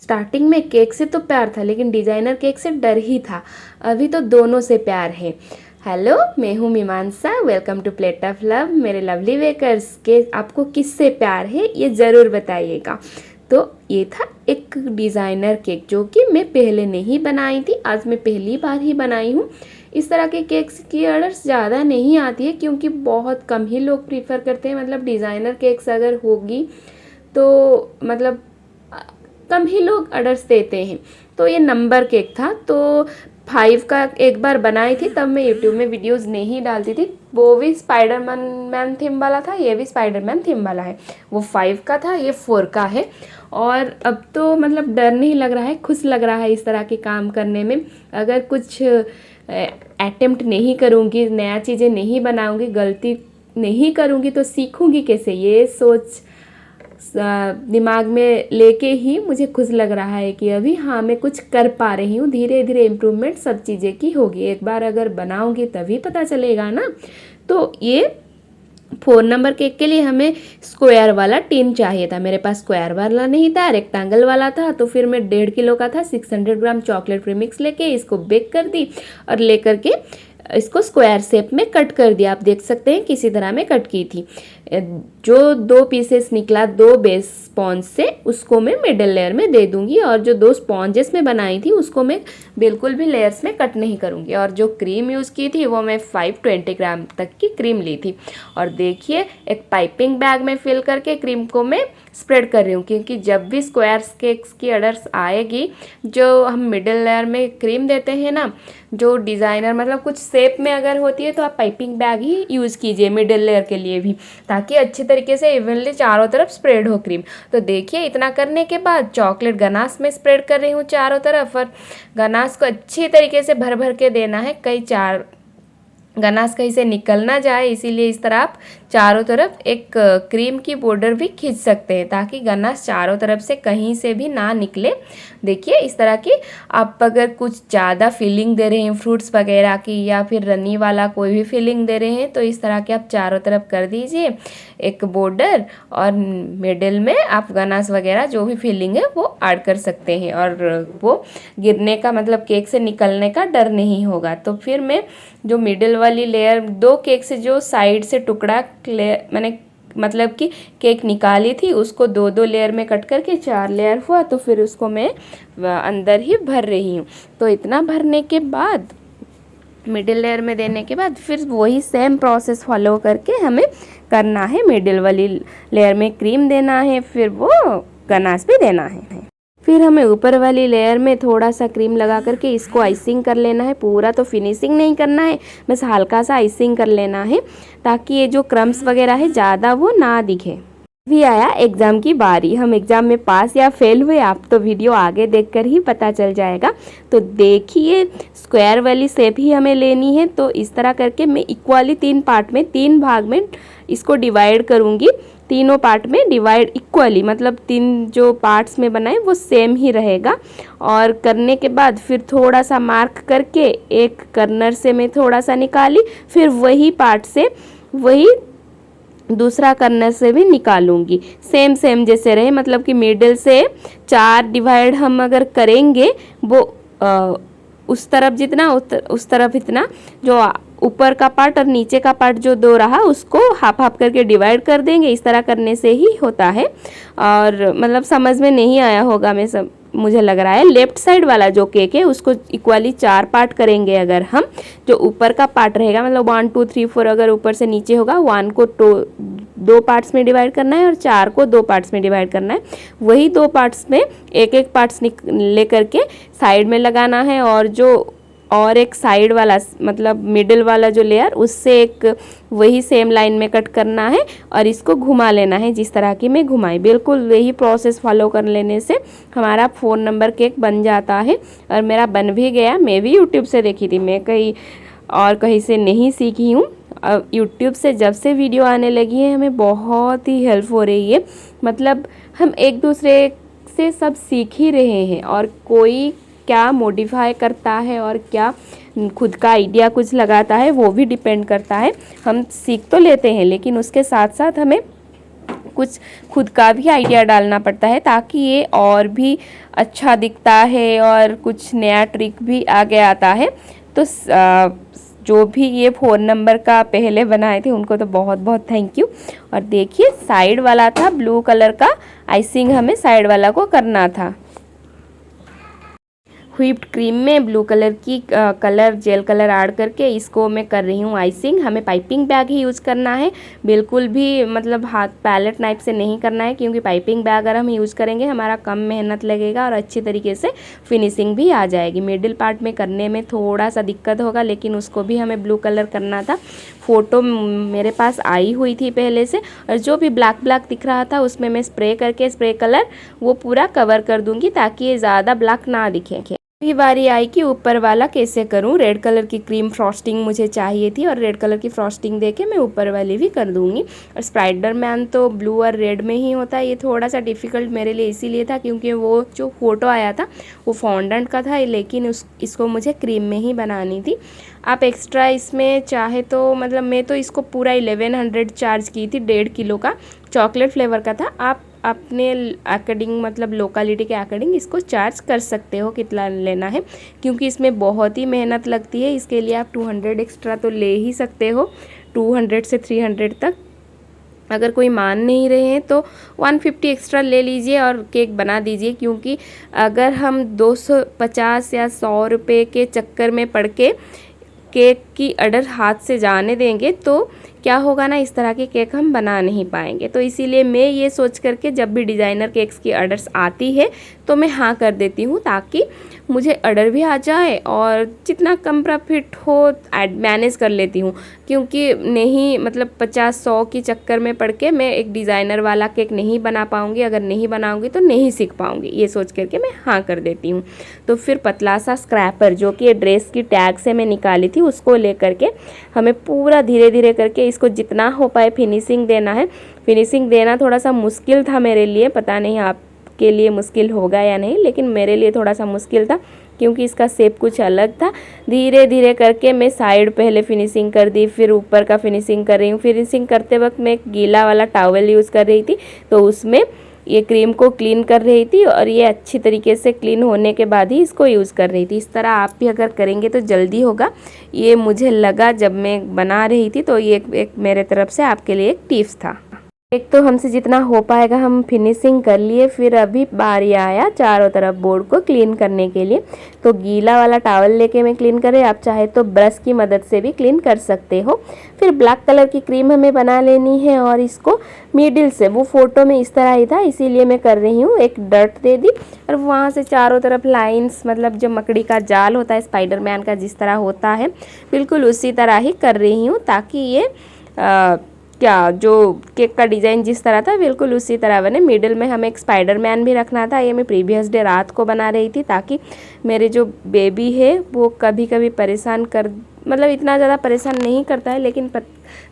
Starting में cake से तो प्यार था, लेकिन डिज़ाइनर केक से डर ही था। अभी तो दोनों से प्यार है। हेलो, मैं हूँ Mimansa. Welcome to plate of love. मेरे लवली बेकर्स के आपको किससे प्यार है ये ज़रूर बताइएगा। तो ये था एक डिज़ाइनर केक जो कि मैं पहले नहीं बनाई थी, आज मैं पहली बार ही बनाई हूँ। इस तरह के केक्स की ऑर्डर्स ज़्यादा नहीं आती है, क्योंकि बहुत कम ही लोग प्रीफर करते हैं। मतलब डिज़ाइनर केक्स अगर होगी तो मतलब कम ही लोग ऑर्डर्स देते हैं। तो ये नंबर केक था, तो 5 का एक बार बनाई थी, तब मैं यूट्यूब में वीडियोस नहीं डालती थी। वो भी स्पाइडरमैन थीम वाला था, ये भी स्पाइडरमैन थीम वाला है। वो 5 का था, ये 4 का है। और अब तो मतलब डर नहीं लग रहा है, खुश लग रहा है इस तरह के काम करने में। अगर कुछ अटेम्प्ट नहीं करूँगी, नया चीज़ें नहीं बनाऊँगी, गलती नहीं करूँगी तो सीखूँगी कैसे, ये सोच दिमाग में लेके ही मुझे खुश लग रहा है कि अभी हाँ मैं कुछ कर पा रही हूँ। धीरे धीरे इम्प्रूवमेंट सब चीज़ें की होगी, एक बार अगर बनाऊँगी तभी पता चलेगा ना। तो ये 4 नंबर केक के लिए हमें स्क्वायर वाला टिन चाहिए था। मेरे पास स्क्वायर वाला नहीं था, रेक्टेंगल वाला था। तो फिर मैं 1.5 किलो का था, 600 ग्राम चॉकलेट प्रीमिक्स लेके इसको बेक कर दी और लेकर के इसको स्क्वायर शेप में कट कर दिया। आप देख सकते हैं किसी तरह में कट की थी। जो 2 पीसेस निकला 2 बेस स्पॉन्ज से, उसको मैं मिडल लेयर में दे दूंगी। और जो 2 स्पॉन्जेस में बनाई थी उसको मैं बिल्कुल भी लेयर्स में कट नहीं करूंगी। और जो क्रीम यूज़ की थी वो मैं 520 ग्राम तक की क्रीम ली थी। और देखिए एक पाइपिंग बैग में फिल करके क्रीम को मैं स्प्रेड कर रही हूँ, क्योंकि जब भी स्क्वायर केक्स की ऑर्डर्स आएगी, जो हम मिडल लेयर में क्रीम देते हैं ना, जो डिज़ाइनर मतलब कुछ शेप में अगर होती है तो आप पाइपिंग बैग ही यूज़ कीजिए मिडल लेयर के लिए भी, ताकि अच्छी तरीके से इवनली चारों तरफ स्प्रेड हो क्रीम। तो देखिए इतना करने के बाद चॉकलेट गनाश में स्प्रेड कर रही हूँ चारों तरफ। और गनाश को अच्छी तरीके से भर भर के देना है, कई चार गनाश कहीं से निकल ना जाए, इसीलिए इस तरह आप चारों तरफ एक क्रीम की बॉर्डर भी खींच सकते हैं, ताकि गनाश चारों तरफ से कहीं से भी ना निकले। देखिए इस तरह की आप अगर कुछ ज़्यादा फीलिंग दे रहे हैं फ्रूट्स वगैरह की, या फिर रनी वाला कोई भी फीलिंग दे रहे हैं, तो इस तरह के आप चारों तरफ कर दीजिए एक बॉर्डर। और मिडिल में आप गनाश वगैरह जो भी फीलिंग है वो ऐड कर सकते हैं, और वो गिरने का मतलब केक से निकलने का डर नहीं होगा। तो फिर मैं जो मिडिल वाली लेयर 2 केक से जो साइड से टुकड़ा मैंने मतलब कि केक निकाली थी, उसको 2-2 लेयर में कट करके 4 लेयर हुआ। तो फिर उसको मैं अंदर ही भर रही हूँ। तो इतना भरने के बाद मिडिल लेयर में देने के बाद फिर वही सेम प्रोसेस फॉलो करके हमें करना है। मिडिल वाली लेयर में क्रीम देना है, फिर वो गनाश भी देना है। फिर हमें ऊपर वाली लेयर में थोड़ा सा क्रीम लगा करके इसको आइसिंग कर लेना है। पूरा तो फिनिशिंग नहीं करना है, बस हल्का सा आइसिंग कर लेना है, ताकि ये जो क्रम्स वगैरह है ज़्यादा वो ना दिखे। भी आया एग्ज़ाम की बारी, हम एग्ज़ाम में पास या फेल हुए आप तो वीडियो आगे देखकर ही पता चल जाएगा। तो देखिए स्क्वायर वाली शेप ही हमें लेनी है। तो इस तरह करके मैं इक्वली 3 पार्ट में 3 भाग में इसको डिवाइड करूँगी। तीनों पार्ट में डिवाइड इक्वली, मतलब 3 जो पार्ट्स में बनाए वो सेम ही रहेगा। और करने के बाद फिर थोड़ा सा मार्क करके एक कर्नर से मैं थोड़ा सा निकाली, फिर वही पार्ट से वही दूसरा कर्नर से भी निकालूंगी। सेम जैसे रहे, मतलब कि मिडिल से 4 डिवाइड हम अगर करेंगे, वो उस तरफ जितना उस तरफ इतना, जो ऊपर का पार्ट और नीचे का पार्ट जो 2 रहा उसको हाफ हाफ करके डिवाइड कर देंगे। इस तरह करने से ही होता है। और मतलब समझ में नहीं आया होगा मुझे लग रहा है। लेफ्ट साइड वाला जो केक है उसको इक्वली 4 पार्ट करेंगे अगर हम। जो ऊपर का पार्ट रहेगा, मतलब 1 2 3 4 अगर ऊपर से नीचे होगा, 1 को 2 पार्ट्स में डिवाइड करना है और 4 को 2 पार्ट्स में डिवाइड करना है। वही 2 पार्ट्स में एक पार्ट्स ले करके साइड में लगाना है, और एक साइड वाला मतलब मिडिल वाला जो लेयर उससे एक वही सेम लाइन में कट करना है और इसको घुमा लेना है, जिस तरह की मैं घुमाई। बिल्कुल वही प्रोसेस फॉलो कर लेने से हमारा 4 नंबर केक बन जाता है। और मेरा बन भी गया। मैं भी यूट्यूब से देखी थी, मैं कहीं से नहीं सीखी हूँ। अब यूट्यूब से जब से वीडियो आने लगी है हमें बहुत ही हेल्प हो रही है। मतलब हम एक दूसरे से सब सीख ही रहे हैं, और कोई क्या मॉडिफाई करता है और क्या खुद का आइडिया कुछ लगाता है वो भी डिपेंड करता है। हम सीख तो लेते हैं, लेकिन उसके साथ साथ हमें कुछ खुद का भी आइडिया डालना पड़ता है ताकि ये और भी अच्छा दिखता है और कुछ नया ट्रिक भी आगे आता है। तो जो भी ये फ़ोन नंबर का पहले बनाए थे उनको तो बहुत बहुत थैंक यू। और देखिए साइड वाला था ब्लू कलर का आइसिंग, हमें साइड वाला को करना था। व्हिप्ड क्रीम में ब्लू कलर की कलर जेल कलर ऐड करके इसको मैं कर रही हूँ आइसिंग। हमें पाइपिंग बैग ही यूज़ करना है, बिल्कुल भी मतलब हाथ पैलेट नाइफ से नहीं करना है, क्योंकि पाइपिंग बैग अगर हम यूज़ करेंगे हमारा कम मेहनत लगेगा और अच्छी तरीके से फिनिशिंग भी आ जाएगी। मिडिल पार्ट में करने में थोड़ा सा दिक्कत होगा, लेकिन उसको भी हमें ब्लू कलर करना था। फ़ोटो मेरे पास आई हुई थी पहले से, और जो भी ब्लैक ब्लैक दिख रहा था उसमें मैं स्प्रे करके स्प्रे कलर वो पूरा कवर कर दूँगी ताकि ये ज़्यादा ब्लैक ना दिखे। अभी बारी आई कि ऊपर वाला कैसे करूं। रेड कलर की क्रीम फ्रॉस्टिंग मुझे चाहिए थी और रेड कलर की फ्रॉस्टिंग देके मैं ऊपर वाली भी कर दूंगी। और स्पाइडरमैन तो ब्लू और रेड में ही होता है। ये थोड़ा सा डिफ़िकल्ट मेरे लिए इसीलिए था क्योंकि वो जो फ़ोटो आया था वो फॉन्डेंट का था, लेकिन इसको मुझे क्रीम में ही बनानी थी। आप एक्स्ट्रा इसमें चाहे तो मतलब मैं तो इसको पूरा 1100 चार्ज की थी, 1.5 किलो का चॉकलेट फ्लेवर का था। आप अपने अकॉर्डिंग मतलब लोकेलिटी के अकॉर्डिंग इसको चार्ज कर सकते हो कितना लेना है, क्योंकि इसमें बहुत ही मेहनत लगती है। इसके लिए आप 200 एक्स्ट्रा तो ले ही सकते हो, 200 से 300 तक। अगर कोई मान नहीं रहे हैं तो 150 एक्स्ट्रा ले लीजिए और केक बना दीजिए, क्योंकि अगर हम 250 या 100 रुपये के चक्कर में पड़ के केक की ऑर्डर हाथ से जाने देंगे तो क्या होगा ना, इस तरह के केक हम बना नहीं पाएंगे। तो इसीलिए मैं ये सोच करके जब भी डिज़ाइनर केक्स की ऑर्डर्स आती है तो मैं हाँ कर देती हूँ, ताकि मुझे ऑर्डर भी आ जाए और जितना कम प्रॉफिट हो मैनेज कर लेती हूँ। क्योंकि नहीं मतलब 50-100 की चक्कर में पड़ के मैं एक डिज़ाइनर वाला केक नहीं बना पाऊँगी, अगर नहीं बनाऊँगी तो नहीं सीख पाऊँगी, ये सोच करके मैं हाँ कर देती हूँ। तो फिर पतला सा स्क्रैपर जो कि ड्रेस की टैग से मैं निकाली थी उसको ले करके हमें पूरा धीरे धीरे करके इसको जितना हो पाए फिनिशिंग देना है। फिनिशिंग देना थोड़ा सा मुश्किल था मेरे लिए, पता नहीं आपके लिए मुश्किल होगा या नहीं, लेकिन मेरे लिए थोड़ा सा मुश्किल था क्योंकि इसका शेप कुछ अलग था। धीरे धीरे करके मैं साइड पहले फिनिशिंग कर दी, फिर ऊपर का फिनिशिंग कर रही हूँ। फिनिशिंग करते वक्त मैं एक गीला वाला टॉवल यूज़ कर रही थी, तो उसमें ये क्रीम को क्लीन कर रही थी और ये अच्छी तरीके से क्लीन होने के बाद ही इसको यूज़ कर रही थी। इस तरह आप भी अगर करेंगे तो जल्दी होगा, ये मुझे लगा जब मैं बना रही थी। तो ये एक मेरे तरफ से आपके लिए एक टिप्स था। एक तो हमसे जितना हो पाएगा हम फिनिशिंग कर लिए, फिर अभी बारी आया चारों तरफ बोर्ड को क्लीन करने के लिए। तो गीला वाला टॉवल लेके मैं क्लीन कर रही, आप चाहे तो ब्रश की मदद से भी क्लीन कर सकते हो। फिर ब्लैक कलर की क्रीम हमें बना लेनी है और इसको मिडिल से, वो फोटो में इस तरह ही था इसीलिए मैं कर रही हूँ, एक डट दे दी और वहाँ से चारों तरफ लाइन्स, मतलब जो मकड़ी का जाल होता है स्पाइडरमैन का जिस तरह होता है बिल्कुल उसी तरह ही कर रही हूँ, ताकि ये जो केक का डिज़ाइन जिस तरह था बिल्कुल उसी तरह बने। मिडिल में हमें एक स्पाइडरमैन भी रखना था। ये मैं प्रीवियस डे रात को बना रही थी ताकि मेरे जो बेबी है वो कभी कभी परेशान कर, मतलब इतना ज़्यादा परेशान नहीं करता है, लेकिन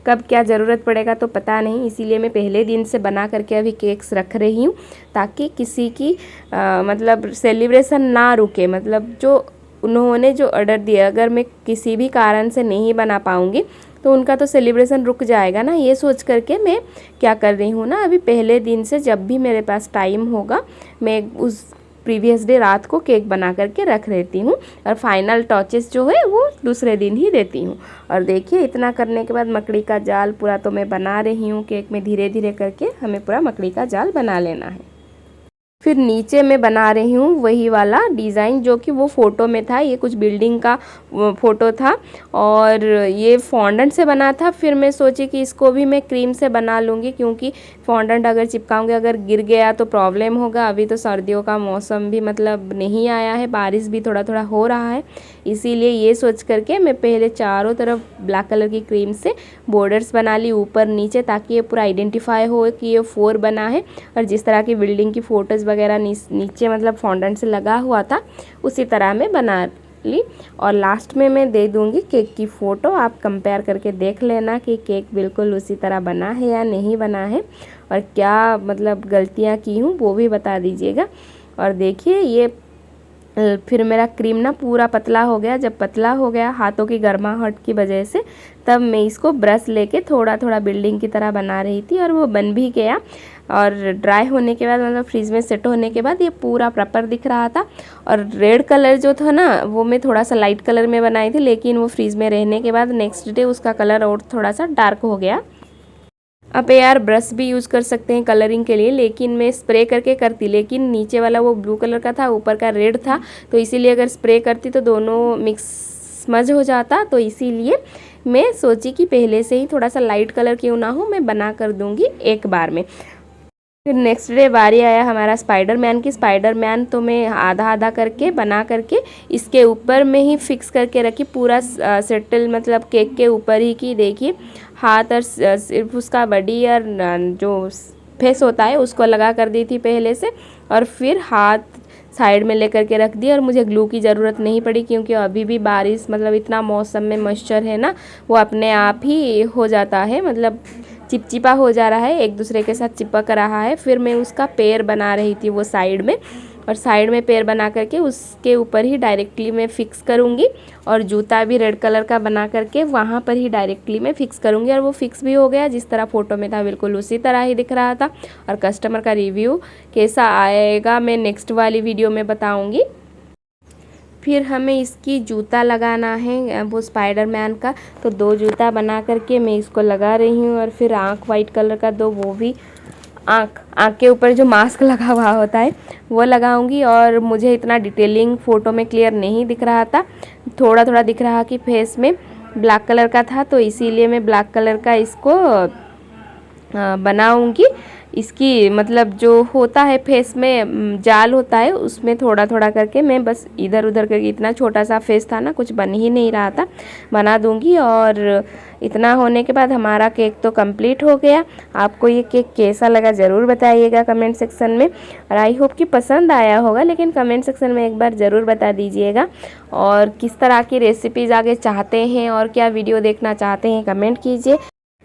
कब क्या ज़रूरत पड़ेगा तो पता नहीं, इसीलिए मैं पहले दिन से बना करके अभी केक्स रख रही हूँ ताकि किसी की मतलब सेलिब्रेशन ना रुके। मतलब जो उन्होंने जो ऑर्डर दिया अगर मैं किसी भी कारण से नहीं बना पाऊँगी तो उनका तो सेलिब्रेशन रुक जाएगा ना। ये सोच करके मैं क्या कर रही हूँ ना, अभी पहले दिन से जब भी मेरे पास टाइम होगा मैं उस प्रीवियस डे रात को केक बना करके रख लेती हूँ और फाइनल टचेस जो है वो दूसरे दिन ही देती हूँ। और देखिए इतना करने के बाद मकड़ी का जाल पूरा तो मैं बना रही हूँ केक में, धीरे धीरे करके हमें पूरा मकड़ी का जाल बना लेना है। फिर नीचे मैं बना रही हूँ वही वाला डिज़ाइन जो कि वो फ़ोटो में था। ये कुछ बिल्डिंग का फ़ोटो था और ये फॉन्डेंट से बना था। फिर मैं सोची कि इसको भी मैं क्रीम से बना लूँगी, क्योंकि फॉन्डेंट अगर चिपकाऊँगी अगर गिर गया तो प्रॉब्लम होगा। अभी तो सर्दियों का मौसम भी मतलब नहीं आया है, बारिश भी थोड़ा थोड़ा हो रहा है, इसीलिए ये सोच करके मैं पहले चारों तरफ ब्लैक कलर की क्रीम से बॉर्डर्स बना ली ऊपर नीचे, ताकि ये पूरा आइडेंटिफाई हो कि ये 4 बना है। और जिस तरह की बिल्डिंग की फ़ोटोज़ वगैरह नीचे मतलब फॉन्डेंट से लगा हुआ था उसी तरह मैं बना ली। और लास्ट में मैं दे दूंगी केक की फ़ोटो, आप कंपेयर करके देख लेना कि केक बिल्कुल उसी तरह बना है या नहीं बना है, और क्या मतलब गलतियाँ की हूँ वो भी बता दीजिएगा। और देखिए ये फिर मेरा क्रीम ना पूरा पतला हो गया। जब पतला हो गया हाथों की गर्माहट की वजह से, तब मैं इसको ब्रश लेके थोड़ा थोड़ा बिल्डिंग की तरह बना रही थी और वो बन भी गया। और ड्राई होने के बाद मतलब फ्रीज में सेट होने के बाद ये पूरा प्रॉपर दिख रहा था। और रेड कलर जो था ना वो मैं थोड़ा सा लाइट कलर में बनाई थी, लेकिन वो फ्रीज में रहने के बाद नेक्स्ट डे उसका कलर और थोड़ा सा डार्क हो गया। आप यार ब्रश भी यूज़ कर सकते हैं कलरिंग के लिए, लेकिन मैं स्प्रे करके करती, लेकिन नीचे वाला वो ब्लू कलर का था, ऊपर का रेड था, तो इसीलिए अगर स्प्रे करती तो दोनों मिक्स स्मज हो जाता। तो इसीलिए मैं सोची कि पहले से ही थोड़ा सा लाइट कलर क्यों ना हो, मैं बना कर दूंगी एक बार में। फिर नेक्स्ट डे बारी आया हमारा स्पाइडरमैन की। स्पाइडरमैन तो मैं आधा आधा करके बना करके इसके ऊपर में ही फिक्स करके रखी, पूरा सेटल मतलब केक के ऊपर ही की। देखिए हाथ और सिर्फ उसका बॉडी और जो फेस होता है उसको लगा कर दी थी पहले से, और फिर हाथ साइड में लेकर के रख दिया। और मुझे ग्लू की ज़रूरत नहीं पड़ी, क्योंकि अभी भी बारिश मतलब इतना मौसम में मॉइस्चर है ना, वो अपने आप ही हो जाता है, मतलब चिपचिपा हो जा रहा है, एक दूसरे के साथ चिपक रहा है। फिर मैं उसका पैर बना रही थी वो साइड में, और साइड में पैर बना करके उसके ऊपर ही डायरेक्टली मैं फ़िक्स करूँगी। और जूता भी रेड कलर का बना करके वहाँ पर ही डायरेक्टली मैं फ़िक्स करूँगी। और वो फिक्स भी हो गया, जिस तरह फ़ोटो में था बिल्कुल उसी तरह ही दिख रहा था। और कस्टमर का रिव्यू कैसा आएगा मैं नेक्स्ट वाली वीडियो में बताऊँगी। फिर हमें इसकी जूता लगाना है वो स्पाइडरमैन का, तो 2 जूता बना करके मैं इसको लगा रही हूँ। और फिर आँख वाइट कलर का 2, वो भी आँख के ऊपर जो मास्क लगा हुआ होता है वो लगाऊंगी। और मुझे इतना डिटेलिंग फ़ोटो में क्लियर नहीं दिख रहा था, थोड़ा थोड़ा दिख रहा कि फेस में ब्लैक कलर का था, तो इसीलिए मैं ब्लैक कलर का इसको बनाऊंगी। इसकी मतलब जो होता है फेस में जाल होता है, उसमें थोड़ा थोड़ा करके मैं बस इधर उधर करके, इतना छोटा सा फेस था ना, कुछ बन ही नहीं रहा था, बना दूंगी। और इतना होने के बाद हमारा केक तो कंप्लीट हो गया। आपको ये केक कैसा लगा ज़रूर बताइएगा कमेंट सेक्शन में, और आई होप कि पसंद आया होगा, लेकिन कमेंट सेक्शन में एक बार ज़रूर बता दीजिएगा। और किस तरह की रेसिपीज़ आगे चाहते हैं और क्या वीडियो देखना चाहते हैं कमेंट कीजिए।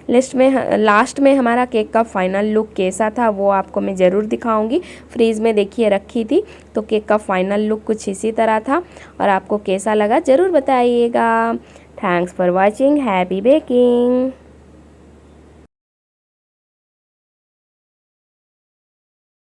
लास्ट में हमारा केक का फाइनल लुक कैसा था वो आपको मैं ज़रूर दिखाऊंगी। फ्रीज में देखिए रखी थी, तो केक का फाइनल लुक कुछ इसी तरह था। और आपको कैसा लगा ज़रूर बताइएगा। Thanks for watching, happy baking.